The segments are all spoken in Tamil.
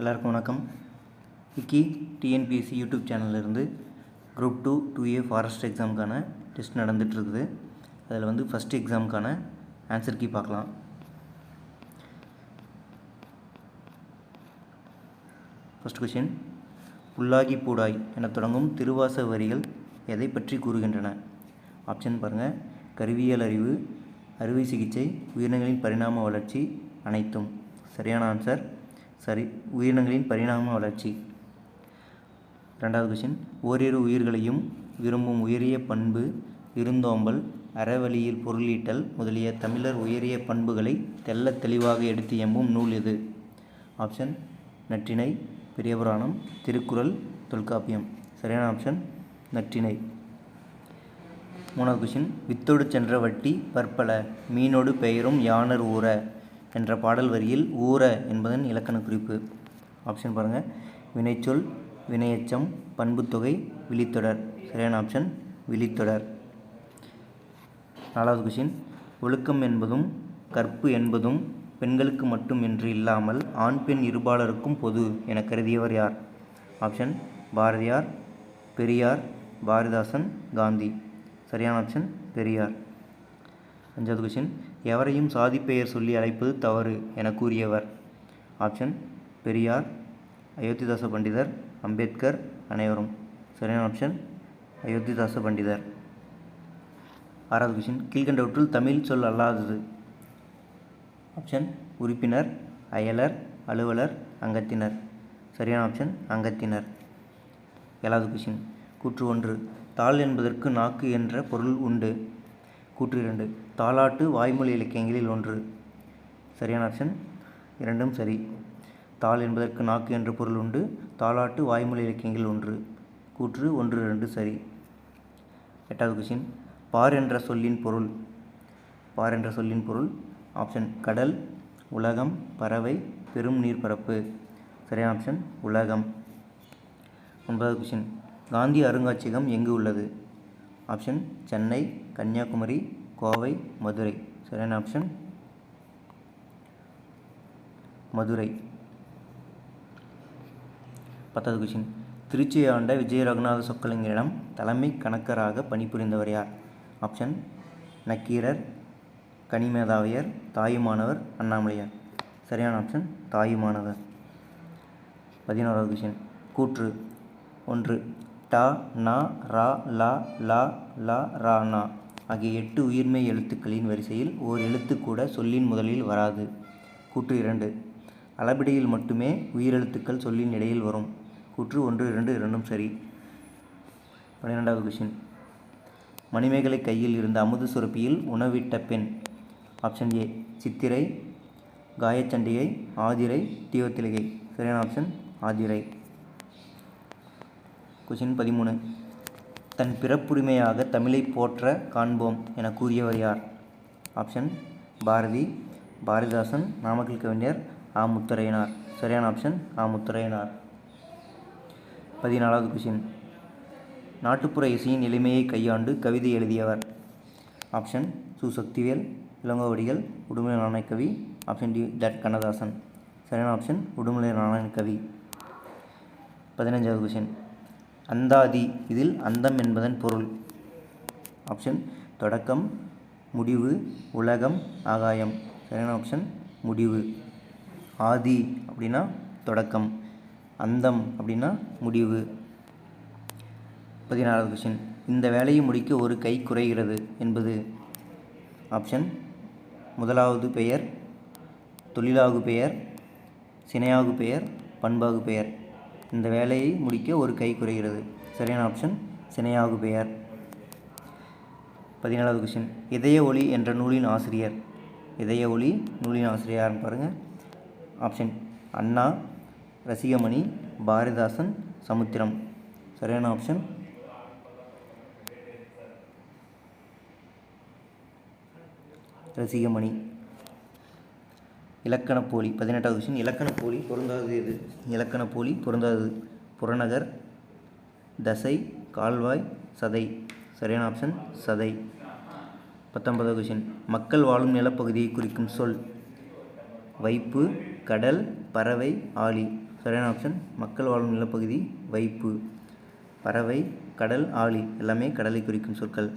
எல்லாருக்கும் வணக்கம். விக்கி டிஎன்பிஎஸ்சி யூடியூப் சேனல்லேருந்து குரூப் 2 2A ஃபாரஸ்ட் எக்ஸாமுக்கான டெஸ்ட் நடந்துகிட்ருக்குது. அதில் ஃபஸ்ட் எக்ஸாமுக்கான ஆன்சர் கீ பார்க்கலாம். ஃபஸ்ட் கொஷின், புல்லாகி பூடாய் என தொடங்கும் திருவாச வரிகள் எதை பற்றி கூறுகின்றன? ஆப்ஷன் பாருங்கள். கருவியல் அறிவு, அறுவை சிகிச்சை, உயிரினங்களின் பரிணாம வளர்ச்சி, அனைத்தும். சரியான ஆன்சர் சரி, உயிரினங்களின் பரிணாம வளர்ச்சி. ரெண்டாவது கொஷின், ஓரிரு உயிர்களையும் விரும்பும் உயரிய பண்பு விருந்தோம்பல், அறவழியில் பொருளீட்டல் முதலிய தமிழர் உயரிய பண்புகளை தெள்ளத் தெளிவாக எடுத்து எம்பும் நூல் எது? ஆப்ஷன் நற்றிணை, பெரிய புராணம், திருக்குறள், தொல்காப்பியம். சரியான ஆப்ஷன் நற்றிணை. மூணாவது கொஷின், வித்தோடு சென்ற வட்டி பற்பல மீனோடு பெயரும் யானர் ஊற என்ற பாடல் வரியில் ஊற என்பதன் இலக்கண குறிப்பு. ஆப்ஷன் பாருங்கள். வினைச்சொல், வினையெச்சம், பண்புத்தொகை, விழித்தொடர். சரியான ஆப்ஷன் விழித்தொடர். நாலாவது கொஷின், ஒழுக்கம் என்பதும் கற்பு என்பதும் பெண்களுக்கு மட்டும் என்று இல்லாமல் ஆண் பெண் இருபாலருக்கும் பொது என கருதியவர் யார்? ஆப்ஷன் பாரதியார், பெரியார், பாரதிதாசன், காந்தி. சரியான ஆப்ஷன் பெரியார். அஞ்சாவது கொஷின், எவரையும் சாதி பெயர் சொல்லி அழைப்பது தவறு என கூறியவர்? ஆப்ஷன் பெரியார், அயோத்திதாச பண்டிதர், அம்பேத்கர், அனைவரும். சரியான ஆப்ஷன் அயோத்திதாச பண்டிதர். ஆறாவது கொஷின், கீழ்கண்டவற்றுள் தமிழ் சொல் அல்லாதது? ஆப்ஷன் உறுப்பினர், அயலர், அலுவலர், அங்கத்தினர். சரியான ஆப்ஷன் அங்கத்தினர். ஏழாவது கொஷின், கூற்று 1, தாள் என்பதற்கு நாக்கு என்ற பொருள் உண்டு. கூற்று 2, தாலாட்டு வாய்மொழி இலக்கியங்களில் ஒன்று. சரியான ஆப்ஷன் இரண்டும் சரி. தாள் என்பதற்கு நாக்கு என்ற பொருள் உண்டு, தாலாட்டு வாய்மொழி இலக்கியங்கள் ஒன்று. கூற்று 1, 2 சரி. எட்டாவது கொஷின், பார் என்ற சொல்லின் பொருள். பார் என்ற சொல்லின் பொருள். ஆப்ஷன் கடல், உலகம், பறவை, பெரும் நீர்ப்பரப்பு. சரியான ஆப்ஷன் உலகம். ஒன்பதாவது கொஷின், காந்தி அருங்காட்சியகம் எங்கு உள்ளது? ஆப்ஷன் சென்னை, கன்னியாகுமரி, கோவை, மதுரை. சரியான ஆப்ஷன் மதுரை. பத்தாவது கொஷின், திருச்சியை ஆண்ட விஜய ரகுநாத சொக்கலிங்கரிடம் தலைமை கணக்கராக பணிபுரிந்தவர் யார்? ஆப்ஷன் நக்கீரர், கனிமேதாவியர், தாயுமானவர், அண்ணாமலையார். சரியான ஆப்ஷன் தாயுமானவர். 11வது கொஷின், கூற்று 1, டா, நா, ரா, லா, லா, லா, ரா, நா ஆகிய 8 உயிர்மெய் எழுத்துக்களின் வரிசையில் ஓர் எழுத்து கூட சொல்லின் முதலில் வராது. கூற்று 2, அளபெடையில் மட்டுமே உயிரெழுத்துக்கள் சொல்லின் இடையில் வரும். கூற்று 1, 2 இரண்டும் சரி. 12வது கொஷின், மணிமேகலை கையில் இருந்த அமுது சுரப்பியில் உணவிட்ட பெண்? ஆப்ஷன் ஏ சித்திரை, காயச்சண்டிகை, ஆதிரை, தீவத்திலிகை. சரியான ஆப்ஷன் ஆதிரை. கொஷின் 13, தன் பிறப்புரிமையாக தமிழை போற்ற காண்போம் என கூறியவர் யார்? ஆப்ஷன் பாரதி, பாரதிதாசன், நாமக்கல் கவிஞர், ஆ முத்தரையனார். சரியான ஆப்ஷன் ஆ முத்தரையனார். 14வது கொஷின், நாட்டுப்புற இசையின் எளிமையை கையாண்டு கவிதை எழுதியவர்? ஆப்ஷன் சு. சக்திவேல், இளங்கோவடிகள், உடுமலை நாராயணகவி. Option D Kannadasan. சரியான ஆப்ஷன் உடுமலை நாராயணகவி. 15வது கொஷின், அந்தாதி இதில் அந்தம் என்பதன் பொருள்? ஆப்ஷன் தொடக்கம், முடிவு, உலகம், ஆகாயம். சரியான ஆப்ஷன் முடிவு. ஆதி அப்படின்னா தொடக்கம், அந்தம் அப்படின்னா முடிவு. 16வது கொஷின், இந்த வேலையை முடிக்க ஒரு கை குறைகிறது என்பது? ஆப்ஷன் முதலாவது பெயர், தொழிலாகு பெயர், சினையாகு பெயர், பண்பாகு பெயர். இந்த வேலையை முடிக்க ஒரு கை குறைகிறது. சரியான ஆப்ஷன் சினையாகு பெயர். 17வது கொஷின், இதய ஒளி என்ற நூலின் ஆசிரியர்? இதய ஒளி நூலின் ஆசிரியர் யாருன்னு பாருங்கள். ஆப்ஷன் அண்ணா, ரசிகமணி, பாரதிதாசன், சமுத்திரம். சரியான ஆப்ஷன் ரசிகமணி. இலக்கணப்போலி. 18வது கொஷின், இலக்கணப்போலி பொருந்தாதது எது? இலக்கணப்போலி பொருந்தாதது புறநகர், தசை, கால்வாய், சதை. சரியான ஆப்ஷன் சதை. 19வது கொஷின், மக்கள் வாழும் நிலப்பகுதியை குறிக்கும் சொல்? வைப்பு, கடல், பறவை, ஆழி. சரியான ஆப்ஷன் மக்கள் வாழும் நிலப்பகுதி வைப்பு. பறவை, கடல், ஆழி எல்லாமே கடலை குறிக்கும் சொற்கள்.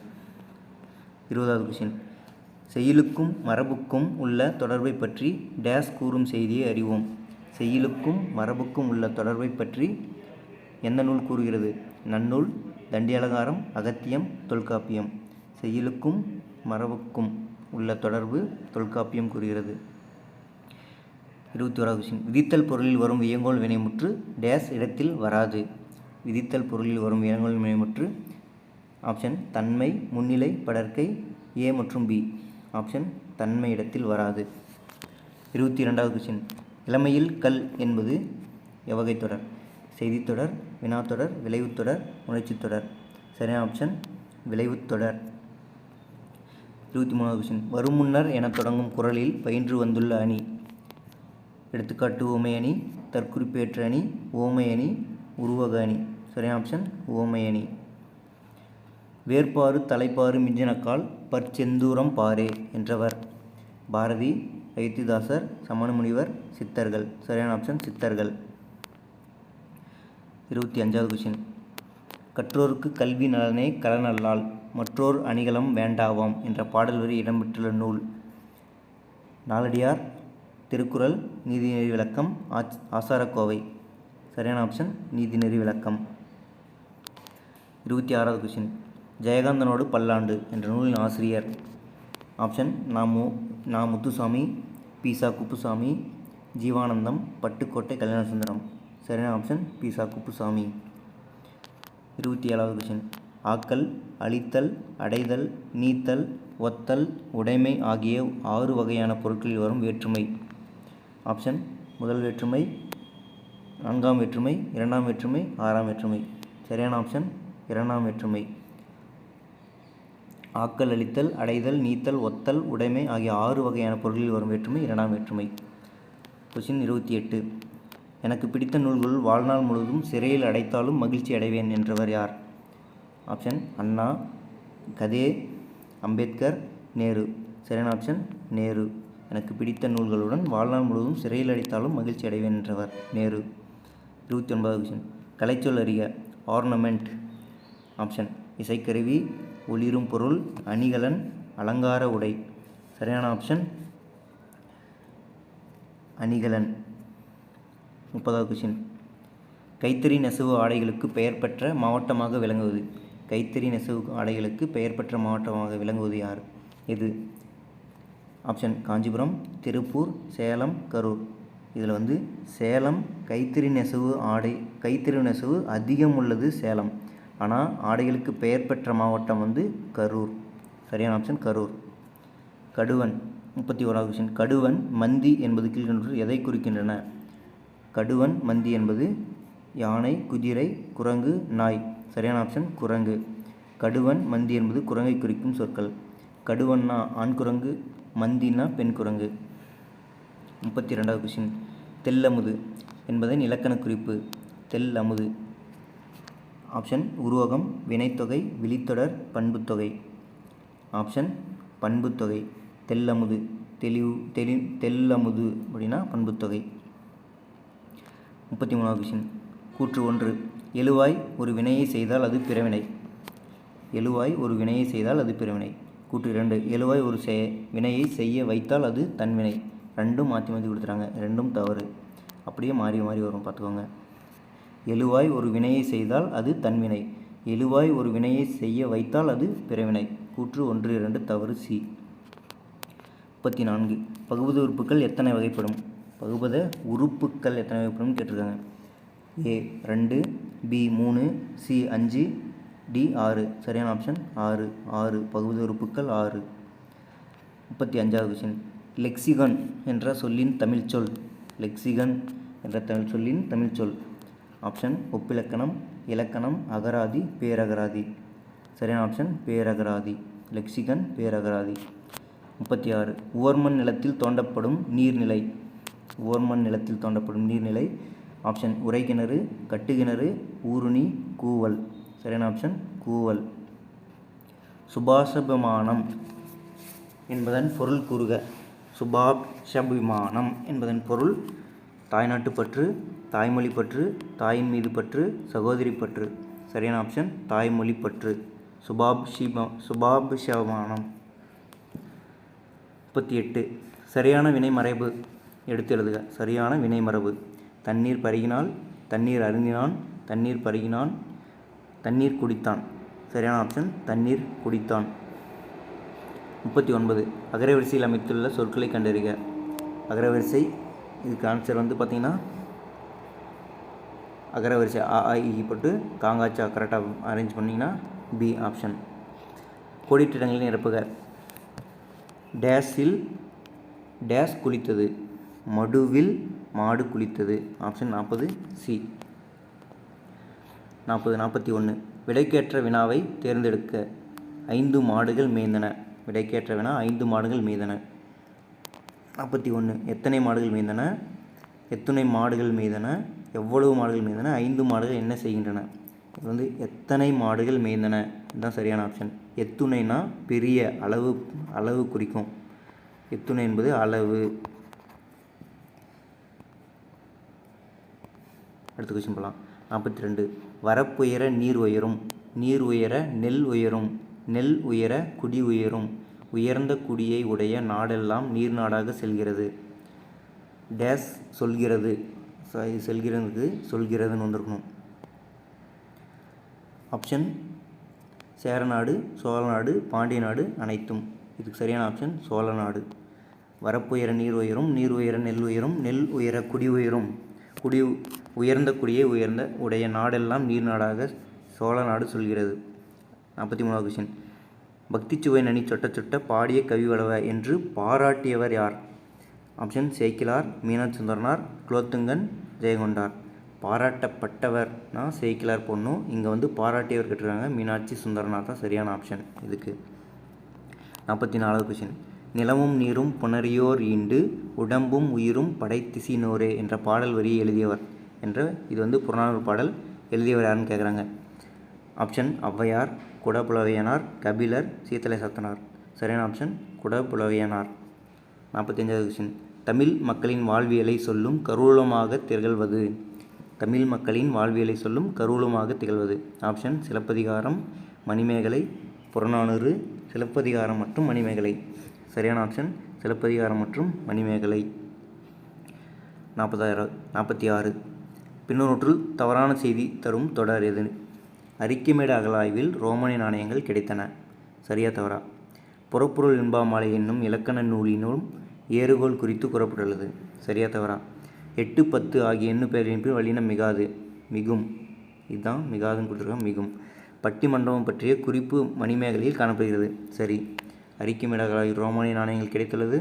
20வது கொஸ்டின். செய்யுளுக்கும் மரபுக்கும் உள்ள தொடர்பை பற்றி டேஸ் கூறும் செய்தியை அறிவோம். செய்யுளுக்கும் மரபுக்கும் உள்ள தொடர்பை பற்றி எந்த நூல் கூறுகிறது? நன்னூல், தண்டியலங்காரம், அகத்தியம், தொல்காப்பியம். செய்யுளுக்கும் மரபுக்கும் உள்ள தொடர்பு தொல்காப்பியம் கூறுகிறது. 21வது கொஸ்டின். விதித்தல் பொருளில் வரும் வியங்கோள் வினைமுற்று டேஸ் இடத்தில் வராது. விதித்தல் பொருளில் வரும் வியங்கோள் வினைமுற்று ஆப்ஷன் தன்மை, முன்னிலை, படர்க்கை, ஏ மற்றும் பி. ஆப்ஷன் தன்மை இடத்தில் வராது. 22வது கொஸ்டின். இளமையில் கல் என்பது எவ்வகை தொடர்? செய்தித்தொடர், வினாத்தொடர், விளைவுத்தொடர், உணர்ச்சித்தொடர். சரியான ஆப்ஷன் விளைவுத்தொடர். 23வது கொஸ்டின். வரும் முன்னர் என தொடங்கும் குறளில் பயின்று வந்துள்ள அணி. எடுத்துக்காட்டு உவமை அணி, தற்குறிப்பேற்ற அணி, உவமை அணி, உருவக அணி. சரியான ஆப்ஷன் உவமை அணி. வேர்பாறு தலைப்பாறு மிஞ்சினக்கால் பற்செந்தூரம் பாரே என்றவர். பாரதி, அயோத்திதாசர், சமணமுனிவர், சித்தர்கள். சரியான ஆப்ஷன் சித்தர்கள். 25வது கொஸ்டின். கற்றோருக்கு கல்வி நலனே கலனல்லால் மற்றோர் அணிகலம் வேண்டாவாம் என்ற பாடல் வரி இடம்பெற்றுள்ள நூல். நாலடியார், திருக்குறள், நீதிநெறி விளக்கம், ஆசாரக்கோவை. சரியான ஆப்ஷன் நீதிநெறி விளக்கம். 26வது கொஸ்டின். ஜெயகாந்தனோடு பல்லாண்டு என்ற நூலின் ஆசிரியர். ஆப்ஷன் நா. முத்துசாமி, பீசா குப்புசாமி, ஜீவானந்தம், பட்டுக்கோட்டை கல்யாணசுந்தரம். சரியான ஆப்ஷன் பீசா குப்புசாமி. 27வது கொஸ்டின். ஆக்கல், அழித்தல், அடைதல், நீத்தல், ஒத்தல், உடைமை ஆகிய 6 வகையான பொருட்களில் வரும் வேற்றுமை. ஆப்ஷன் முதல் வேற்றுமை, 4ஆம் வேற்றுமை, 2ஆம் வேற்றுமை, 6ஆம் வேற்றுமை. சரியான ஆப்ஷன் 2ஆம் வேற்றுமை. ஆக்கல், அழித்தல், அடைதல், நீத்தல், ஒத்தல், உடைமை ஆகிய 6 வகையான பொருட்களில் வரும் வேற்றுமை 2ஆம் வேற்றுமை. கொஸ்டின் 28. எனக்கு பிடித்த நூல்களுள் வாழ்நாள் முழுவதும் சிறையில் அடைத்தாலும் மகிழ்ச்சி அடைவேன் என்றவர் யார்? ஆப்ஷன் அண்ணா, கதே, அம்பேத்கர், நேரு. சரியான ஆப்ஷன் நேரு. எனக்கு பிடித்த நூல்களுடன் வாழ்நாள் முழுவதும் சிறையில் அடைத்தாலும் மகிழ்ச்சி அடைவேன் என்றவர் நேரு. 29வது கொஸ்டின். கலைச்சொல் அறிக. ஆர்னமெண்ட். ஆப்ஷன் இசைக்கருவி, ஒளிரும் பொருள், அணிகலன், அலங்கார உடை. சரியான ஆப்ஷன் அணிகலன். 30வது கொஸ்டின். கைத்தறி நெசவு ஆடைகளுக்கு பெயர் பெற்ற மாவட்டமாக விளங்குவது. கைத்தறி நெசவு ஆடைகளுக்கு பெயர் பெற்ற மாவட்டமாக விளங்குவது யார்? எது? ஆப்ஷன் காஞ்சிபுரம், திருப்பூர், சேலம், கரூர். இதில் சேலம் கைத்தறி நெசவு அதிகம் உள்ளது சேலம். ஆனால் ஆடைகளுக்கு பெயர் பெற்ற மாவட்டம் கரூர். சரியான ஆப்ஷன் கரூர். கடுவன். 31வது கொஸ்டின். கடுவன், மந்தி என்பது கீழ்கண்டவற்றில் எதை குறிக்கின்றன? கடுவன், மந்தி என்பது யானை, குதிரை, குரங்கு, நாய். சரியான ஆப்ஷன் குரங்கு. கடுவன், மந்தி என்பது குரங்கை குறிக்கும் சொற்கள். கடுவன்னா ஆண் குரங்கு, மந்தினா பெண் குரங்கு. 32வது கொஸ்டின். தெல்லமுது என்பதன் இலக்கண குறிப்பு. தெல்லமுது. ஆப்ஷன் உருவகம், வினைத்தொகை, விழித்தொடர், பண்புத்தொகை. ஆப்ஷன் பண்புத்தொகை. தெல்லமுது. தெல்லமுது அப்படின்னா பண்புத்தொகை. 33வது கொஸ்டின். கூற்று 1. எழுவாய் ஒரு வினையை செய்தால் அது பிறவினை. எழுவாய் ஒரு வினையை செய்தால் அது பிறவினை. கூற்று 2. எழுவாய் ஒரு வினையை செய்ய வைத்தால் அது தன்வினை. ரெண்டும் மாற்றி மாற்றி கொடுத்துறாங்க, ரெண்டும் தவறு. அப்படியே மாறி மாறி வரும், பார்த்துக்கோங்க. எழுவாய் ஒரு வினையை செய்தால் அது தன்வினை. எழுவாய் ஒரு வினையை செய்ய வைத்தால் அது பிறவினை. கூற்று 1, 2 தவறு. சி. 34. பகுபத உறுப்புகள் எத்தனை வகைப்படும்? பகுபத உறுப்புக்கள் எத்தனை வகைப்படும் கேட்டிருக்காங்க. ஏ 2, பி 3, சி 5, டி 6. சரியான ஆப்ஷன் 6. 6 பகுபத உறுப்புக்கள் 6. 35வது கொஸ்டின். லெக்சிகன் என்ற சொல்லின் தமிழ் சொல். லெக்சிகன் என்ற சொல்லின் தமிழ் சொல். ஆப்ஷன் ஒப்பிலக்கணம், இலக்கணம், அகராதி, பேரகராதி. சரியான ஆப்ஷன் பேரகராதி. லெக்சிகன் பேரகராதி. 36. உவர்மண் நிலத்தில் தோண்டப்படும் நீர்நிலை. உவர்மண் நிலத்தில் தோண்டப்படும் நீர்நிலை. ஆப்ஷன் உறைகிணறு, கட்டுகிணறு, ஊருணி, கூவல். சரியான ஆப்ஷன் கூவல். சுபாஷபிமானம் என்பதன் பொருள் கூறுக. சுபாஷபிமானம் என்பதன் பொருள் தாய்நாட்டு பற்று, தாய்மொழி பற்று, தாயின் மீது பற்று, சகோதரி பற்று. சரியான ஆப்ஷன் தாய்மொழி பற்று. சுபாபிஷமானம். 38. சரியான வினைமரபு எடுத்து எழுதுக. சரியான வினைமரபு. தண்ணீர் பருகினான், தண்ணீர் அருந்தினான், தண்ணீர் பருகினான், தண்ணீர் குடித்தான். சரியான ஆப்ஷன் தண்ணீர் குடித்தான். 39. அகரவரிசையில் அமைத்துள்ள சொற்களை கண்டறிக. அகரவரிசை இதுக்கு ஆன்சர் வந்து பார்த்திங்கன்னா அகரவரிசை அ ஆ இ போட்டு காங்காச்சா கரெக்டாக அரேஞ்ச் பண்ணிங்கன்னா பி ஆப்ஷன். கோடிட்ட இடங்களில் நிரப்புக. டேஸில் டேஸ் குளித்தது, மடுவில் மாடு குளித்தது. Option 40 C. 41. விடைக்கேற்ற வினாவை தேர்ந்தெடுக்க. 5 மாடுகள் மேய்ந்தன. விடைக்கேற்ற வினா 5 மாடுகள் மேய்ந்தன. 41. எத்தனை மாடுகள் மேய்ந்தன, எத்துணை மாடுகள் மேய்ந்தன, எவ்வளவு மாடுகள் மேய்ந்தன, 5 மாடுகள் என்ன செய்கின்றன. இது வந்து எத்தனை மாடுகள் மேய்ந்தன இதுதான் சரியான ஆப்ஷன். எத்துணைனா பெரிய அளவு குறிக்கும். எத்துணை என்பது அளவு. அடுத்த கொஸ்டின் போகலாம். 42. வரப்புயர நீர் உயரும், நீர் உயர நெல் உயரும், நெல் உயர குடி உயரும், உயர்ந்த குடியை உடைய நாடெல்லாம் நீர் நாடாக செல்கிறது. டேஸ் சொல்கிறது. செல்கிறதுக்கு சொல்கிறதுன்னு வந்திருக்கணும். ஆப்ஷன் சேரநாடு, சோழநாடு, பாண்டிய நாடு அனைத்தும். இதுக்கு சரியான ஆப்ஷன் சோழநாடு. வரப்புயர நீர் உயரும், நீர் உயர நெல் உயரும், நெல் உயர குடி உயரும், உயர்ந்த குடியை உடைய நாடெல்லாம் நீர் நாடாக சோழநாடு சொல்கிறது. 43வது கொஸ்டின். பக்தி சுவை நனி சொட்ட சொட்ட பாடிய கவிவளவ என்று பாராட்டியவர் யார். ஆப்ஷன் சேக்கிலார், மீனாட்சி சுந்தரனார், குலோத்துங்கன், ஜெயங்கொண்டார். பாராட்டப்பட்டவர்னா சேக்கிலார் பொண்ணும், இங்கே வந்து பாராட்டியவர் கேட்டிருக்காங்க, மீனாட்சி சுந்தரனார் தான் சரியான ஆப்ஷன் இதுக்கு. 44வது கொஸ்டின். நிலமும் நீரும் புணரியோர் ஈண்டு உடம்பும் உயிரும் படைத்திசினோரே என்ற பாடல் வரியை எழுதியவர் என்ற இது வந்து புறநானூறு பாடல். எழுதியவர் யாருன்னு கேட்குறாங்க. ஆப்ஷன் ஔவையார், குடபுலவையனார், கபிலர், சீத்தலை சாத்தனார். சரியான ஆப்ஷன் குடபுலவையனார். 45வது கொஸ்டின். தமிழ் மக்களின் வாழ்வியலை சொல்லும் கருவூலமாக திகழ்வது. தமிழ் மக்களின் வாழ்வியலை சொல்லும் கருவூலமாக திகழ்வது. ஆப்ஷன் சிலப்பதிகாரம், மணிமேகலை, புறநானூறு, சிலப்பதிகாரம் மற்றும் மணிமேகலை. சரியான ஆப்ஷன் சிலப்பதிகாரம் மற்றும் மணிமேகலை. 46. பின்னொன்றுள் தவறான செய்தி தரும் தொடர் எது. அரிக்கமேடு அகழாய்வில் ரோமானிய நாணயங்கள் கிடைத்தன. சரியா தவறா. புறப்பொருள் வெண்பாமாலை என்னும் இலக்கண நூலினும் ஏறுகோள் குறித்து கூறப்பட்டுள்ளது. சரியா தவறா. 8, 10 ஆகிய எண்ணு பெயரின் பின் வல்லினம் மிகாது, மிகும். இதுதான் மிகாதுன்னு கொடுத்துருக்காங்க, மிகும். பட்டிமண்டபம் பற்றிய குறிப்பு மணிமேகலையில் காணப்படுகிறது. சரி. அரிக்கமேடு அகழாய்வில் ரோமானிய நாணயங்கள் கிடைத்துள்ளது.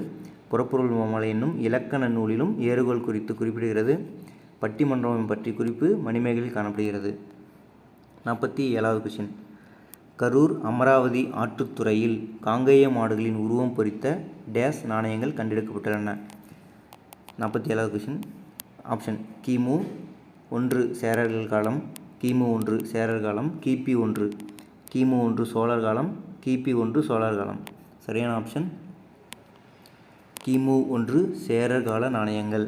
புறப்பொருள் வெண்பாமாலை என்னும் இலக்கண நூலிலும் ஏறுகோள் குறித்து குறிப்பிடுகிறது. பட்டிமண்டபம் பற்றிய குறிப்பு மணிமேகலையில் காணப்படுகிறது. 47வது கொஸ்டின். கரூர் அமராவதி ஆற்றுத்துறையில் காங்கேய மாடுகளின் உருவம் பொறித்த டேஸ் நாணயங்கள் கண்டெடுக்கப்பட்டுள்ளன. 47வது கொஸ்டின். ஆப்ஷன் கிமு 1 சேரர்கள் காலம், கிமு 1 சேரர் காலம், கிபி 1, கிமு 1 சோழர் காலம், கிபி 1 சோழர் காலம். சரியான ஆப்ஷன் கிமு 1 சேரர் கால நாணயங்கள்.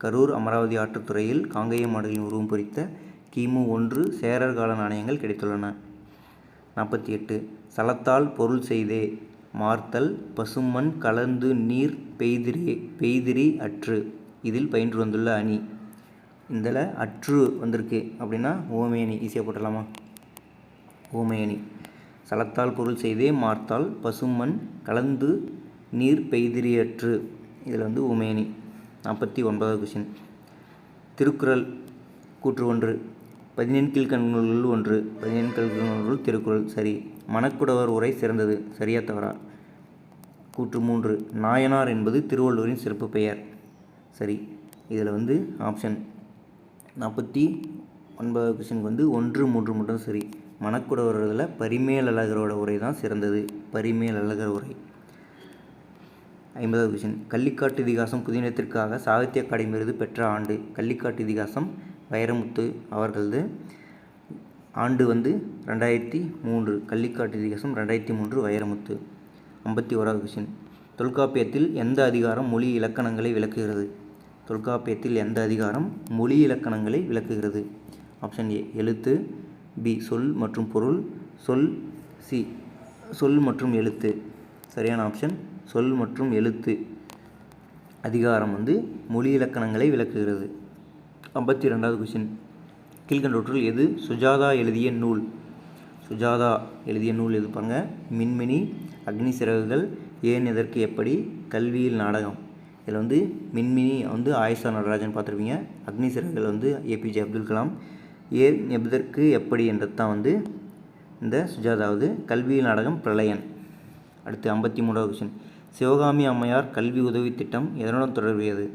கரூர் அமராவதி ஆற்றுத்துறையில் காங்கேய மாடுகளின் உருவம் பொறித்த கிமு 1 சேரர் கால நாணயங்கள் கிடைத்துள்ளன. 48. சலத்தால் பொருள் செய்தே மார்த்தல் பசுமண் கலந்து நீர் பெய்திரி அற்று. இதில் பயின்று வந்துள்ள அணி. இதில் அற்று வந்திருக்கு அப்படின்னா ஓமையணி. ஈஸியாக போட்டலாமா. ஓமையணி. சலத்தால் பொருள் செய்தே மார்த்தால் பசுமண் கலந்து நீர் பெய்திரி அற்று. இதில் வந்து ஓமையணி. 49வது கொஸ்டின். திருக்குறள் கூற்று 1. 14 கீழ்க்கணக்குகளுள் 1. 14 கீழ்க்கணக்குகளுள் திருக்குறள். சரி. மணக்குடவர் உரை சிறந்தது. சரியா தவறா. கூற்று 3. நாயனார் என்பது திருவள்ளுவரின் சிறப்பு பெயர். சரி. இதில் வந்து ஆப்ஷன் 49வது கொஸ்டினுக்கு வந்து 1, 3 மட்டும் சரி. மணக்குடவரில் பரிமேலழகரோட உரை தான் சிறந்தது. பரிமேலழகர் உரை. 50வது கொஸ்டின். கள்ளிக்காட்டு இதிகாசம் புதினத்திற்காக சாகித்ய அகாடமி விருது பெற்ற ஆண்டு. கள்ளிக்காட்டு இதிகாசம் வைரமுத்து அவர்களது ஆண்டு வந்து 2003. கள்ளிக்காட்டு இதிகாசம் 2003 வைரமுத்து. 51வது கொஸ்டின். தொல்காப்பியத்தில் எந்த அதிகாரம் மொழி இலக்கணங்களை விளக்குகிறது. தொல்காப்பியத்தில் எந்த அதிகாரம் மொழி இலக்கணங்களை விளக்குகிறது? ஆப்ஷன் ஏ எழுத்து, பி சொல் மற்றும் பொருள், சி சொல் மற்றும் எழுத்து. சரியான ஆப்ஷன் சொல் மற்றும் எழுத்து அதிகாரம் மொழி இலக்கணங்களை விளக்குகிறது. 52வது கொஸ்டின், கீழ்கண்டவற்றுள் எது சுஜாதா எழுதிய நூல்? சுஜாதா எழுதிய நூல் எது பாருங்க? மின்மினி, அக்னி சிறகுகள், ஏன், எதற்கு, எப்படி, கல்வியில் நாடகம். இதில் மின்மினி ஆயிஷா நடராஜன் பார்த்துருப்பீங்க. அக்னி சிறகுகள் ஏபிஜே அப்துல் கலாம். ஏன், எதற்கு, எப்படி என்றது தான் இந்த சுஜாதாவது. கல்வியில் நாடகம் பிரளயன். அடுத்து 53வது கொஸ்டின், சிவகாமி அம்மையார் கல்வி உதவி திட்டம் எதனுடன் தொடர்புடையது?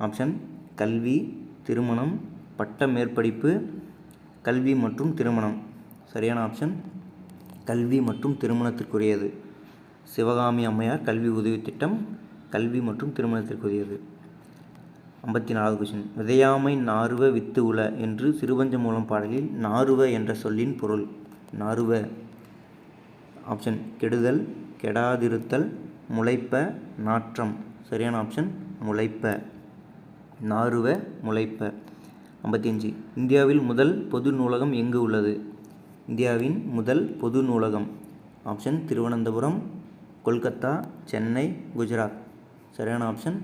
ஆப்ஷன் கல்வி, திருமணம், பட்ட மேற்படிப்பு, கல்வி மற்றும் திருமணம். சரியான ஆப்ஷன் கல்வி மற்றும் திருமணத்திற்குரியது. சிவகாமி அம்மையார் கல்வி உதவி திட்டம் கல்வி மற்றும் திருமணத்திற்குரியது. 54வது கொஸ்டின், விதையாமை நாறுவ வித்து உல என்று சிறுபஞ்ச மூலம் பாடலில் நாறுவ என்ற சொல்லின் பொருள். நாறுவ ஆப்ஷன் கெடுதல், கெடாதிருத்தல், முளைப்ப, நாற்றம். சரியான ஆப்ஷன் முளைப்ப. நாறுவ முளைப்ப. 55, இந்தியாவில் முதல் பொது நூலகம் எங்கு உள்ளது? இந்தியாவின் முதல் பொது நூலகம். ஆப்ஷன் திருவனந்தபுரம், கொல்கத்தா, சென்னை, குஜராத். சரியான ஆப்ஷன்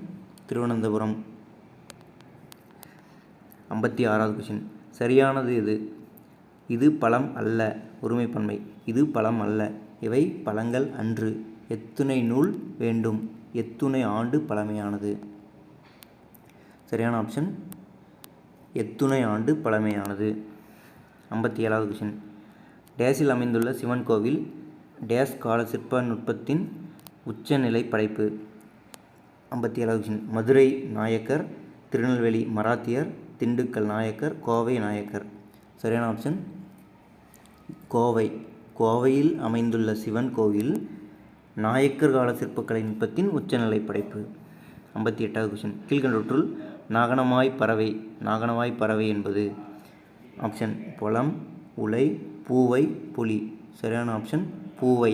திருவனந்தபுரம். 56வது கொஸ்டின், சரியானது எது? இது பழம் அல்ல. ஒருமைப்பன்மை. இது பழம் அல்ல. இவை பழங்கள் அன்று. எத்துணை நூல் வேண்டும்? எத்துணை ஆண்டு பழமையானது. சரியான ஆப்ஷன் எத்துணை ஆண்டு பழமையானது. 57வது கொஸ்டின், டேஸில் அமைந்துள்ள சிவன் கோவில் டேஸ் கால சிற்ப நுட்பத்தின் உச்சநிலை படைப்பு. 57வது கொஸ்டின், மதுரை நாயக்கர், திருநெல்வேலி மராத்தியர், திண்டுக்கல் நாயக்கர், கோவை நாயக்கர். சரியான ஆப்ஷன் கோவை. கோவையில் அமைந்துள்ள சிவன் கோவில் நாயக்கர் கால சிற்பக்கலை நுட்பத்தின் உச்சநிலை படைப்பு. 58வது கொஸ்டின், கீழ்கண்டவற்றுள் நாகனமாய் பறவை. நாகனமாய் பறவை என்பது ஆப்ஷன் பொலம், உலை, பூவை, புலி. சரியான ஆப்ஷன் பூவை.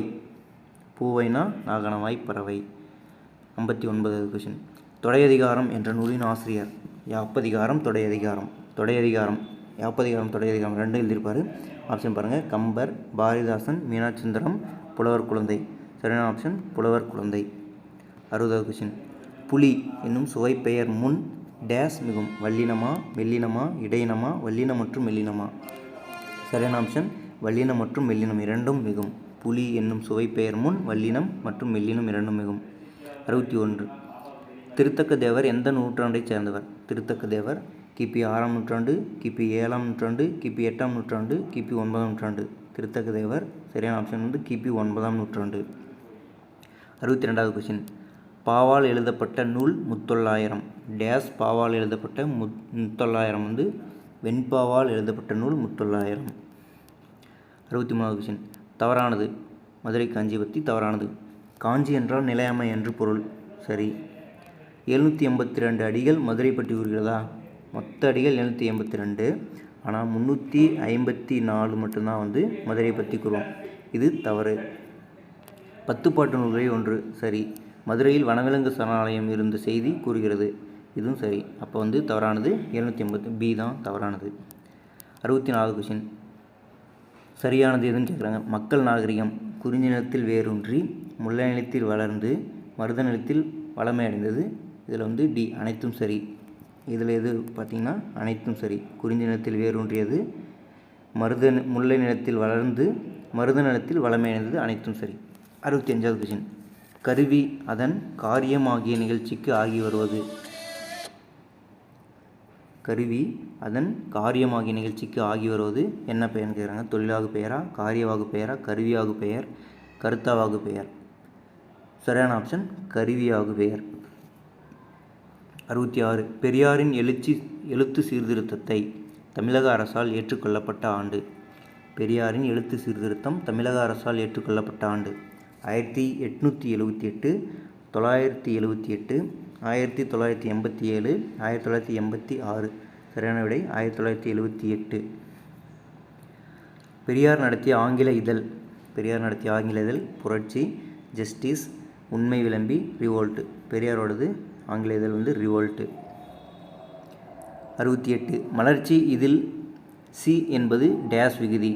பூவைனா நாகனமாய் பறவை. 59வது கொஸ்டின், தொடையதிகாரம் என்ற நூலின் ஆசிரியர். யாப்பதிகாரம், தொடையதிகாரம். தொடையதிகாரம், யாப்பதிகாரம், தொடையதிகாரம் ரெண்டும் எழுதியிருப்பார். ஆப்ஷன் பாருங்கள், கம்பர், பாரதிதாசன், மீனாட்சி சுந்தரம், புலவர் குழந்தை. சரியான ஆப்ஷன் புலவர் குழந்தை. 60வது கொஸ்டின், புலி என்னும் சுவை பெயர் முன் டேஸ் மிகும். வல்லினமா, மெல்லினமா, இடையினமா, வல்லினம் மற்றும் மெல்லினமா. சரியான ஆப்ஷன் வல்லினம் மற்றும் மெல்லினம் இரண்டும் மிகும். புலி என்னும் சுவை பெயர் முன் வல்லினம் மற்றும் மெல்லினம் இரண்டும் மிகும். 61, திருத்தக்க தேவர் எந்த நூற்றாண்டைச் சேர்ந்தவர்? திருத்தக்க தேவர் கிபி 6ஆம் நூற்றாண்டு, கிபி 7ஆம் நூற்றாண்டு, கிபி 8ஆம் நூற்றாண்டு, கிபி 9ஆம் நூற்றாண்டு. திருத்தக்க தேவர் சரியான ஆப்ஷன் கிபி 9ஆம் நூற்றாண்டு. 62வது கொஸ்டின், பாவால் எழுதப்பட்ட நூல் முத்தொள்ளாயிரம். டேஸ் பாவால் எழுதப்பட்ட முத்தொள்ளாயிரம் வெண்பாவால் எழுதப்பட்ட நூல் முத்தொள்ளாயிரம். 63வது கொஸ்டின், தவறானது. மதுரை காஞ்சி பற்றி தவறானது. காஞ்சி என்றால் நிலையாமை என்று பொருள். சரி. 782 அடிகள் மதுரை பற்றி கூறுகிறதா? மொத்த அடிகள் 782, ஆனால் 354 மட்டும்தான் மதுரை பற்றி கூறுவோம். இது தவறு. 10 பாட்டு நூல்களில் ஒன்று. சரி. மதுரையில் வனவிலங்கு சரணாலயம் இருந்த செய்தி கூறுகிறது. இதுவும் சரி. அப்போ தவறானது 780 பி தான் தவறானது. 64வது கொஸ்டின், சரியானது எதுன்னு கேட்குறாங்க. மக்கள் நாகரிகம் குறிஞ்சி நிலத்தில் வேரூன்றி முல்லை நிலத்தில் வளர்ந்து மருத நிலத்தில் வளமை அடைந்தது. இதில் டி அனைத்தும் சரி. இதில் எது பார்த்திங்கன்னா அனைத்தும் சரி. குறிஞ்சி நிலத்தில் வேரூன்றியது, முல்லை நிலத்தில் வளர்ந்து மருத நிலத்தில் வளமை அடைந்தது, அனைத்தும் சரி. 65வது கொஸ்டின், கருவி அதன் காரியம் ஆகிய நிகழ்ச்சிக்கு ஆகி வருவது. கருவி அதன் காரியமாகிய நிகழ்ச்சிக்கு ஆகி வருவது என்ன பெயர்னு கேட்குறாங்க. தொழிலாகு பெயரா, காரியவாகு பெயரா, கருவியாகு பெயர், கருத்தாவாகு பெயர். சரியான ஆப்ஷன் கருவியாகு பெயர். 66, பெரியாரின் எழுத்து சீர்திருத்தத்தை தமிழக அரசால் ஏற்றுக்கொள்ளப்பட்ட ஆண்டு. பெரியாரின் எழுத்து சீர்திருத்தம் தமிழக அரசால் ஏற்றுக்கொள்ளப்பட்ட ஆண்டு 1878, 978, 1987, 1986. சரியான விடை 1978. பெரியார் நடத்திய ஆங்கில இதழ். பெரியார் நடத்திய ஆங்கில இதழ் புரட்சி, ஜஸ்டிஸ், உண்மை விளம்பி, ரிவோல்ட். பெரியாரோடது ஆங்கில இதழ் ரிவோல்ட்டு. 68 மலர்ச்சி. இதில் சி என்பது டேஸ் விகுதி.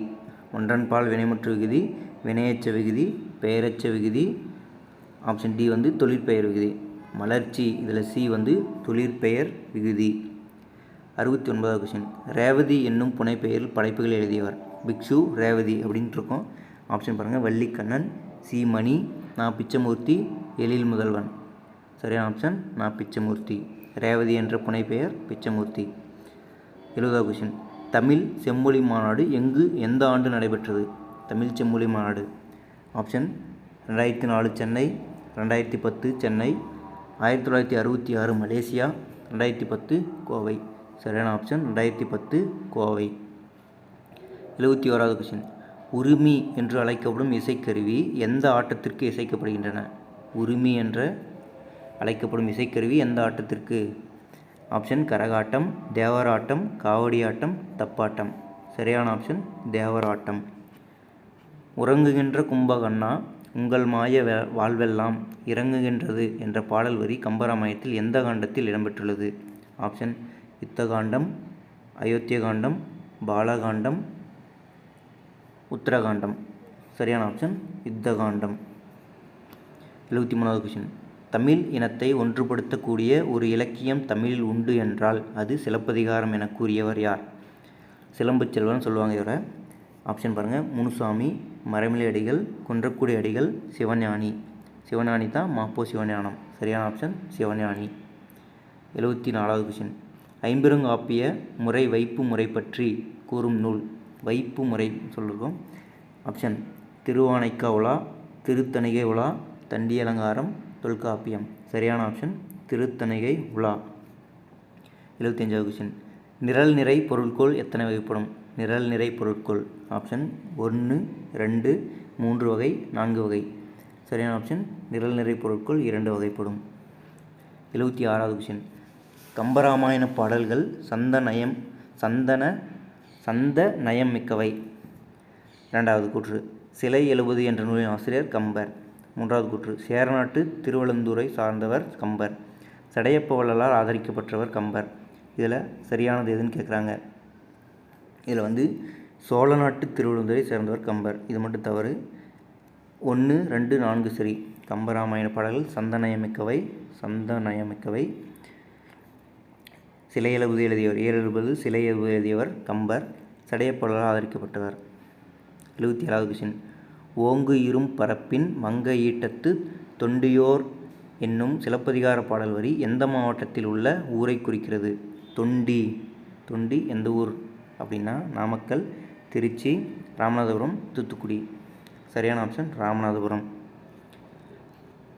ஒன்றன்பால் வினைமுற்று விகுதி, வினையெச்ச விகுதி, பெயரெச்ச விகுதி. ஆப்ஷன் டி வந்து தொழிற்பெயர் விகுதி. மலர்ச்சி இதில் சி வந்து தொழிற்பெயர் விகுதி. 69வது கொஷின். ரேவதி என்னும் புனைப்பெயரில் படைப்புகள் எழுதியவர். பிக்ஷு ரேவதி அப்படின்ட்டு இருக்கும். ஆப்ஷன் பாருங்கள். வள்ளிக்கண்ணன், சி மணி, நா பிச்சமூர்த்தி, எழில் முதல்வன். சரியான ஆப்ஷன் நா பிச்சமூர்த்தி. ரேவதி என்ற புனைப்பெயர் பிச்சமூர்த்தி. 70வது கொஷின். தமிழ் செம்மொழி மாநாடு எந்த ஆண்டு நடைபெற்றது? தமிழ் செம்மொழி மாநாடு. Option 2004 Chennai, 2010 Chennai, 1966 Malaysia, 2010 Kovai. சரியான ஆப்ஷன் 2010 கோவை. 71வது கொஷின். உருமி என்று அழைக்கப்படும் இசைக்கருவி எந்த ஆட்டத்திற்கு இசைக்கப்படுகின்றன? உருமி என்ற அழைக்கப்படும் இசைக்கருவி எந்த ஆட்டத்திற்கு? ஆப்ஷன் கரகாட்டம், தேவராட்டம், காவடியாட்டம், தப்பாட்டம். சரியான ஆப்ஷன் தேவராட்டம். உறங்குகின்ற கும்பகர்ணா உங்கள் மாய வாழ்வெல்லாம் இறங்குகின்றது என்ற பாடல் வரி கம்பராமாயணத்தில் எந்த காண்டத்தில் இடம்பெற்றுள்ளது? ஆப்ஷன் யுத்தகாண்டம், அயோத்தியகாண்டம், பாலகாண்டம், உத்தரகாண்டம். சரியான ஆப்ஷன் யுத்தகாண்டம். 73வது கொஷின். தமிழ் இனத்தை ஒன்றுபடுத்தக்கூடிய ஒரு இலக்கியம் தமிழில் உண்டு என்றால் அது சிலப்பதிகாரம் என கூறியவர் யார்? சிலம்பு செல்வன் சொல்லுவாங்க இவரை. ஆப்ஷன் பாருங்கள். முனுசாமி, மறைமலை அடிகள், குன்றக்குடி அடிகள், சிவஞானி. சிவஞானி தான் மாப்போ சிவஞானம். சரியான ஆப்ஷன் சிவஞானி. 74வது கொஷின். ஐம்பெருங்காப்பிய முறை வைப்பு முறை பற்றி கூறும் நூல். வைப்பு முறை சொல்லியிருக்கோம். ஆப்ஷன் திருவானைக்கா உலா, திருத்தணிகை உலா, தண்டி அலங்காரம், தொல்காப்பியம். சரியான ஆப்ஷன் திருத்தணிகை உலா. 75வது கொஷின். நிரல் நிறை பொருட்கோள் எத்தனை வகைப்படும்? நிரல் நிறை பொருட்கோள். ஆப்ஷன் 1, 2, 3 வகை, 4 வகை. சரியான ஆப்ஷன் நிரல் நிறை பொருட்கோள் 2 வகைப்படும். 76வது கொஷின். கம்பராமாயண பாடல்கள் சந்த நயம் மிக்கவை. 2வது கூற்று. சிலை 70 என்ற நூலின் ஆசிரியர் கம்பர். 3வது கூற்று. சேரநாட்டு திருவழுந்தூரை சார்ந்தவர் கம்பர். சடையப்ப வள்ளலால் ஆதரிக்கப்பட்டவர் கம்பர். இதில் சரியானது எதுன்னு கேட்குறாங்க. இதில் வந்து சோழ நாட்டு திருவழுந்தூரை சேர்ந்தவர் கம்பர். இது மட்டும் தவறு. 1, 2, 4 சரி. கம்பராமாயண பாடல்கள் சந்தநயமிக்கவை. சிலை 70 எழுதியவர் 7 சிலை 70 எழுதியவர் கம்பர். சடையப்ப வள்ளலால் ஆதரிக்கப்பட்டவர். 77வது கொஷின். ஓங்கு இரும் பரப்பின் மங்க ஈட்டத்து தொண்டியோர் என்னும் சிலப்பதிகார பாடல் வரி எந்த மாவட்டத்தில் உள்ள ஊரை குறிக்கிறது? தொண்டி எந்த ஊர் அப்படின்னா நாமக்கல், திருச்சி, ராமநாதபுரம், தூத்துக்குடி. சரியான ஆப்ஷன் ராமநாதபுரம்.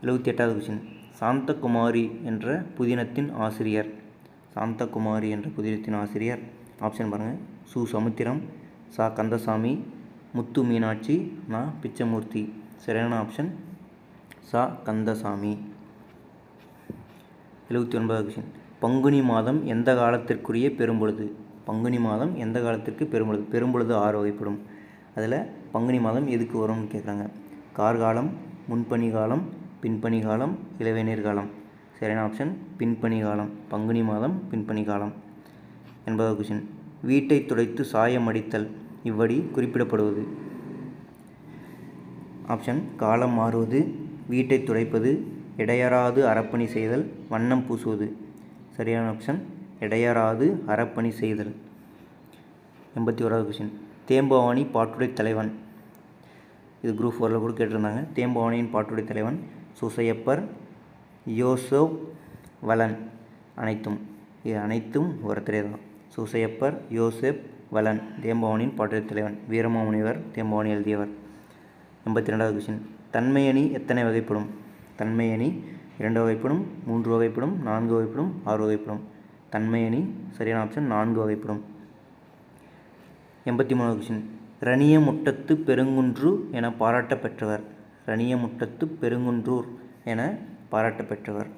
78வது கொஷின். சாந்தகுமாரி என்ற புதினத்தின் ஆசிரியர். ஆப்ஷன் பாருங்கள். சு சமுத்திரம், சா கந்தசாமி, முத்து மீனாட்சி, நா பிச்சமூர்த்தி. சரியான ஆப்ஷன் சா கந்தசாமி. 79வது கொஷின். பங்குனி மாதம் எந்த காலத்திற்குரிய பெரும்பொழுது? பங்குனி மாதம் எந்த காலத்திற்கு பெரும்பொழுது? பெரும்பொழுது 6 வகைப்படும். அதில் பங்குனி மாதம் எதுக்கு வரும்னு கேட்குறாங்க. கார்காலம், முன்பனி காலம், பின்பனி காலம், இளவேநீர் காலம். சரியான ஆப்ஷன் பின்பனி காலம். பங்குனி மாதம் பின்பனி காலம். 80வது கொஷின். வீட்டை துடைத்து சாயம் அடித்தல் இவ்வடி குறிப்பிடப்படுவது. ஆப்ஷன் காலம் மாறுவது, வீட்டை துடைப்பது, இடையறாது அறப்பணி செய்தல், வண்ணம் பூசுவது. சரியான ஆப்ஷன் இடையறாது அறப்பணி செய்தல். 81வது கொஷின். தேம்பவாணி பாட்டுடை தலைவன். இது குரூப் 4 கூட கேட்டிருந்தாங்க. தேம்பவாணியின் பாட்டுடை தலைவன் சூசையப்பர், யோசப் வலன். அனைத்தும் ஒருத்தரே தான். சூசையப்பர், யோசப் வலன் தேம்பவாணியின் பாட்டுடை தலைவன். வீரமாமுனிவர் தேம்பவாணி எழுதியவர். 82வது கொஷின். தன்மையணி எத்தனை வகைப்படும்? தன்மையணி 2 வகைப்படும், 3 வகைப்படும், 4 வகைப்படும், 6 வகைப்படும். தன்மையணி சரியான ஆப்ஷன் 4 வகைப்படும். 83வது கொஷின். ரணிய முட்டத்து பெருங்குன்று என பாராட்ட பெற்றவர். ரணியமுட்டத்து பெருங்குன்றூர் என பாராட்ட பெற்றவர்.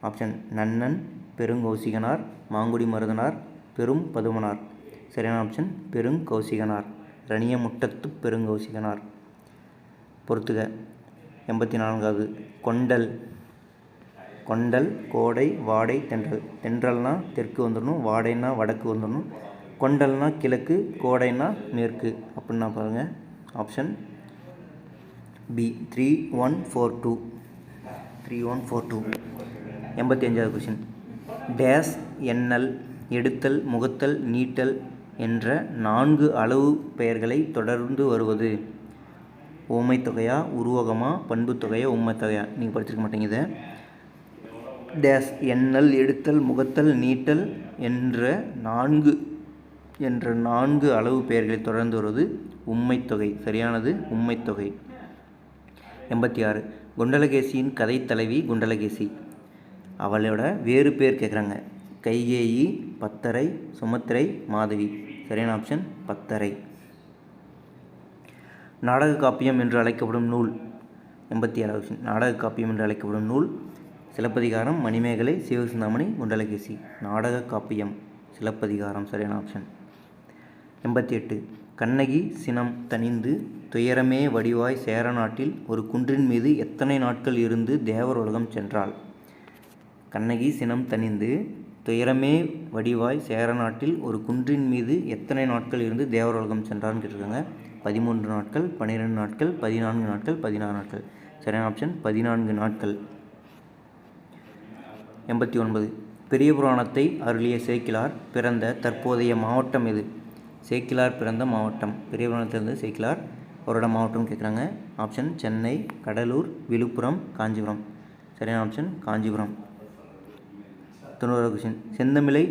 ஆப்ஷன் நன்னன், பெருங்கௌசிகனார், மாங்குடி மருதனார், பெரும் பதுமனார். சரியான ஆப்ஷன் பெருங்கௌசிகனார். ரணியமுட்டத்து பெருங்கௌசிகனார். பொறுத்துக. 84வது. கொண்டல், கோடை, வாடை, தென்றல். தென்றல்னா தெற்கு வந்துடணும், வாடைன்னா வடக்கு வந்துடணும், கொண்டல்னா கிழக்கு, கோடைன்னா மேற்கு. அப்படின்னா பாருங்கள் ஆப்ஷன் பி 3142. 3142. 85வது கொஷின். டேஸ் எண்ணல், எடுத்தல், முகத்தல், நீட்டல் என்ற 4 அளவு பெயர்களை தொடர்ந்து வருவது உவமைத் தொகையா, உருவகமா, பண்புத் தொகையா, உவமைத் தொகையா? நீங்கள் படிச்சிருக்க மாட்டீங்க இதை. டேஸ் எண்ணல், எடுத்தல், முகத்தல், நீட்டல் என்ற 4 அளவு பெயர்களை தொடர்ந்து வருவது உம்மைத் தொகை. சரியானது உம்மைத் தொகை. 86. குண்டலகேசியின் கதை தலைவி குண்டலகேசி. அவளோட வேறு பேர் கேட்குறாங்க. கைகேயி, பத்தரை, சுமத்திரை, மாதவி. சரியான ஆப்ஷன் பத்தரை. நாடக காப்பியம் என்று அழைக்கப்படும் நூல். 87வது கொஷின். நாடக காப்பியம் என்று அழைக்கப்படும் நூல் சிலப்பதிகாரம், மணிமேகலை, சிவசிந்தாமணி, குண்டலகேசி. நாடக காப்பியம் சிலப்பதிகாரம். சரியான ஆப்ஷன். 88. கண்ணகி சினம் தணிந்து துயரமே வடிவாய் சேர நாட்டில் ஒரு குன்றின் மீது எத்தனை நாட்கள் இருந்து தேவர் உலகம் சென்றாள்? கண்ணகி சினம் தணிந்து துயரமே வடிவாய் சேர நாட்டில் ஒரு குன்றின் மீது எத்தனை நாட்கள் இருந்து தேவர் உலகம் சென்றான்னு கேட்டிருக்காங்க. 13 நாட்கள், 12 நாட்கள், 14 நாட்கள், 16 நாட்கள். சரியான ஆப்ஷன் 14 நாட்கள். 89. பெரிய புராணத்தை அருளிய சேக்கிழார் பிறந்த தற்போதைய மாவட்டம் எது? சேக்கிழார் பிறந்த மாவட்டம். பெரிய புராணத்திலிருந்து சேக்கிழார் அவரோட மாவட்டம் கேட்குறாங்க. ஆப்ஷன் சென்னை, கடலூர், விழுப்புரம், காஞ்சிபுரம். சரியான ஆப்ஷன் காஞ்சிபுரம். 90வது கொஷின். செந்தமிழை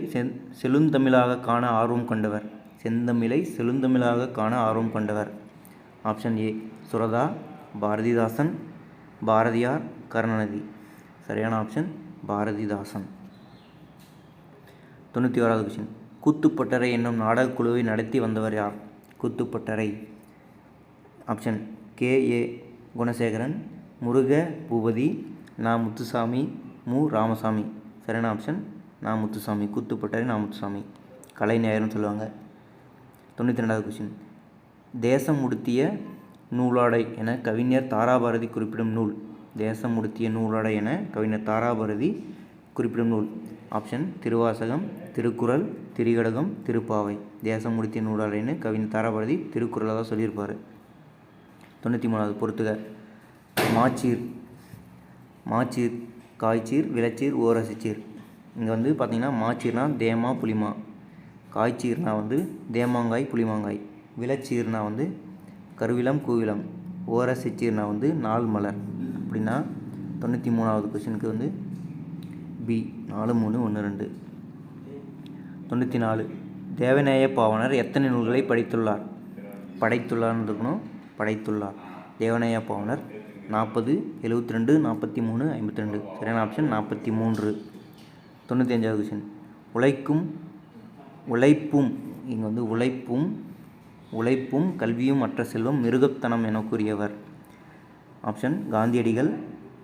செழுந்தமிழாக காண ஆர்வம் கொண்டவர். செந்தமிழை செழுந்தமிழாக காண ஆர்வம் கொண்டவர். Option A Suratha, Bharathidasan, Bharathiyar, Karunanidhi. சரியான ஆப்ஷன் பாரதிதாசன். 91வது கொஷின். கூத்துப்பட்டறை என்னும் நாடகக் குழுவை நடத்தி வந்தவர் யார்? Koothuppattarai. Option K A Gunasekaran, Muruga Boopathy, நா முத்துசாமி, மு ராமசாமி. சரியான ஆப்ஷன் நா முத்துசாமி. கூத்துப்பட்டறை நா முத்துசாமி. கலை ஞாயிறுன்னு சொல்லுவாங்க. 92வது கொஷின். தேசம் உடுத்திய நூலாடை என கவிஞர் தாராபாரதி குறிப்பிடும் நூல். தேசம் உடுத்திய நூலாடை என கவிஞர் தாராபாரதி குறிப்பிடும் நூல். ஆப்ஷன் திருவாசகம், திருக்குறள், திரிகடகம், திருப்பாவை. தேசம் உடுத்திய நூலாடைன்னு கவிஞர் தாராபாரதி திருக்குறளை தான் சொல்லியிருப்பார். 93வது பொறுத்துக. மாச்சீர். மாச்சீர் காய்ச்சீர், விளைச்சீர், ஓரசிச்சீர். இங்கே வந்து பார்த்திங்கன்னா மாச்சீர்னா தேமா புளிமா, காய்ச்சீர்னா வந்து தேமாங்காய் புளிமாங்காய், விளைச்சீர்னா வந்து கருவிலம் கூவிலம், ஓரசிச்சீர்னா வந்து நாள் மலர். அப்படின்னா 93வது கொஷனுக்கு வந்து பி 4 3 1 2. 94. தேவநேய பாவாணர் எத்தனை நூல்களை படைத்துள்ளார்னு இருக்கணும். படைத்துள்ளார். தேவநேய பாவாணர் 40, 72, 43, 52. சரியான ஆப்ஷன் 43. 95வது கொஷின். உழைப்பும் இங்கே வந்து உழைப்பும் கல்வியும் மற்ற செல்வம் மிருகத்தனம் என கூறியவர். ஆப்ஷன் காந்தியடிகள்,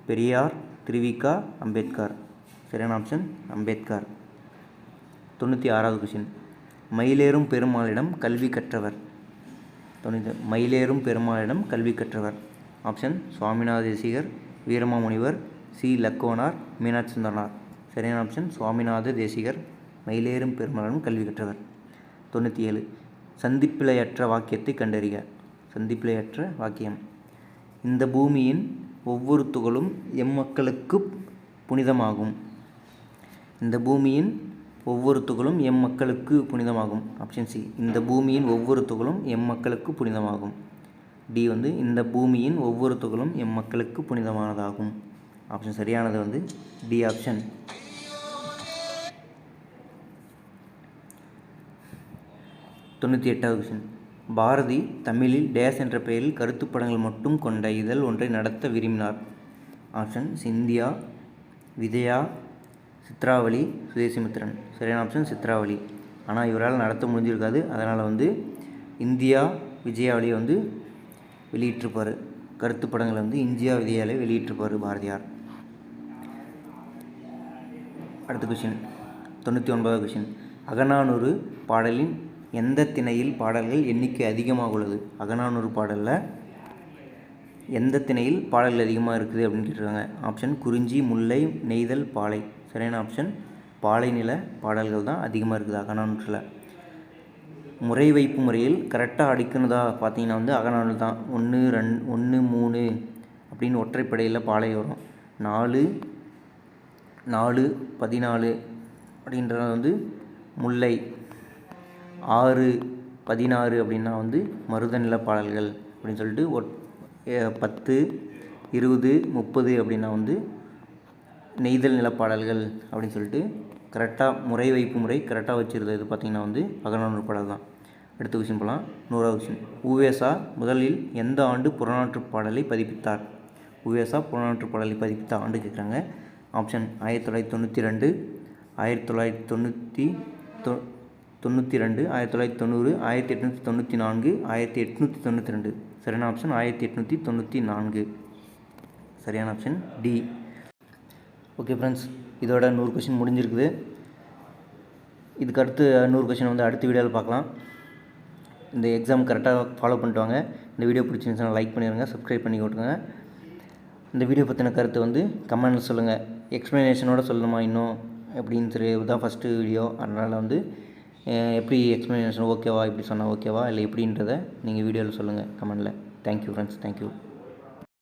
பெரியார், திருவிக, அம்பேத்கர். சரியான ஆப்ஷன் அம்பேத்கர். 96வது கொஷின். மயிலேறும் பெருமாளிடம் கல்வி கற்றவர். மயிலேறும் பெருமாளிடம் கல்வி கற்றவர். Option Swaminatha Desikar, Veeramamunivar, C Lakkuvanar, Meenakshi Sundaranar. சரியான ஆப்ஷன் சுவாமிநாத தேசிகர். மயிலேறும் பெருமாளிடம் கல்வி கற்றவர். 97. சந்திப்பிழையற்ற வாக்கியத்தை கண்டறிக. சந்திப்பிழையற்ற வாக்கியம். இந்த பூமியின் ஒவ்வொரு துகளும் எம்மக்களுக்கு புனிதமாகும். இந்த பூமியின் ஒவ்வொரு துகளும் எம்மக்களுக்கு புனிதமாகும். ஆப்ஷன் சி இந்த பூமியின் ஒவ்வொரு துகளும் எம்மக்களுக்கு புனிதமாகும். டி வந்து இந்த பூமியின் ஒவ்வொரு துகளும் எம்மக்களுக்கு புனிதமானதாகும். ஆப்ஷன் சரியானது வந்து டி ஆப்ஷன். 98வது கொஷின். பாரதி தமிழில் டேஸ் என்ற பெயரில் கருத்துப்படங்கள் மட்டும் கொண்ட இதழ் ஒன்றை நடத்த விரும்பினார். ஆப்ஷன் சிந்தியா, விஜயா, சித்ராவளி, சுதேசிமித்திரன். சரியான ஆப்ஷன் சித்ராவளி. ஆனால் இவரால் நடத்த முடிஞ்சிருக்காது. அதனால் வந்து இந்தியா விஜயாவளியை வந்து வெளியிட்டிருப்பார். கருத்துப்படங்களை வந்து இந்தியா விஜயாவளியை வெளியிட்டிருப்பார் பாரதியார். அடுத்த கொஷின் 99வது கொஷின். அகநானூறு பாடலின் எந்த திணையில் பாடல்கள் எண்ணிக்கை அதிகமாக உள்ளது? அகநானூறு பாடலில் எந்த திணையில் பாடல்கள் அதிகமாக இருக்குது அப்படின்னு கேட்டிருக்காங்க. ஆப்ஷன் குறிஞ்சி, முல்லை, நெய்தல், பாலை. சரியான ஆப்ஷன் பாலை நில பாடல்கள் தான் அதிகமாக இருக்குது அகநானூற்றில். முறை வைப்பு முறையில் கரெக்டாக அடிக்கணுதா பார்த்தீங்கன்னா வந்து அகநானூறு தான். 1, 2, 1, 3 அப்படின்னு ஒற்றைப்படையில் பாலை வரும். 4, 4, 14 அப்படின்றது வந்து முல்லை. 6, 16 அப்படின்னா வந்து மருத நில பாடல்கள் அப்படின்னு சொல்லிட்டு 10, 20, 30 அப்படின்னா வந்து நெய்தல் நிலப்பாடல்கள் அப்படின்னு சொல்லிட்டு கரெக்டாக முறை வைப்பு முறை கரெக்டாக வச்சுருந்தது பார்த்திங்கன்னா வந்து அகநானூறு பாடல் தான். அடுத்த விஷயம் போகலாம். 100வது விஷயம். உவேசா முதலில் எந்த ஆண்டு புறநானூற்று பாடலை பதிப்பித்தார்? உவேசா புறநானூற்று பாடலை பதிப்பித்த ஆண்டு கேட்குறாங்க. ஆப்ஷன் 1992, 1992, 1990, 1894, 1892. சரியான ஆப்ஷன் 1894. சரியான ஆப்ஷன் டி. ஓகே ஃப்ரெண்ட்ஸ், இதோட 100 கொஷின் முடிஞ்சிருக்குது. இதுக்கு அடுத்து 100 கொஷின் வந்து அடுத்த வீடியோவில் பார்க்கலாம். இந்த எக்ஸாம் கரெக்டாக ஃபாலோ பண்ணிட்டு வாங்க. இந்த வீடியோ பிடிச்சிருந்துச்சுன்னா லைக் பண்ணிடுங்க, சப்ஸ்கிரைப் பண்ணி விட்டுருங்க. இந்த வீடியோ பற்றின கருத்து வந்து கமெண்ட்டில் சொல்லுங்கள். எக்ஸ்ப்ளனேஷனோடு சொல்லணுமா இன்னும் எப்படின்னு சொல்லி தான் ஃபஸ்ட்டு வீடியோ. அதனால் வந்து எப்படி எக்ஸ்ப்ளனேஷன் ஓகேவா, இப்படி சொன்னால் ஓகேவா இல்லை எப்படின்றத நீங்கள் வீடியோவில் சொல்லுங்கள் கமெண்டில். Thank you friends, thank you.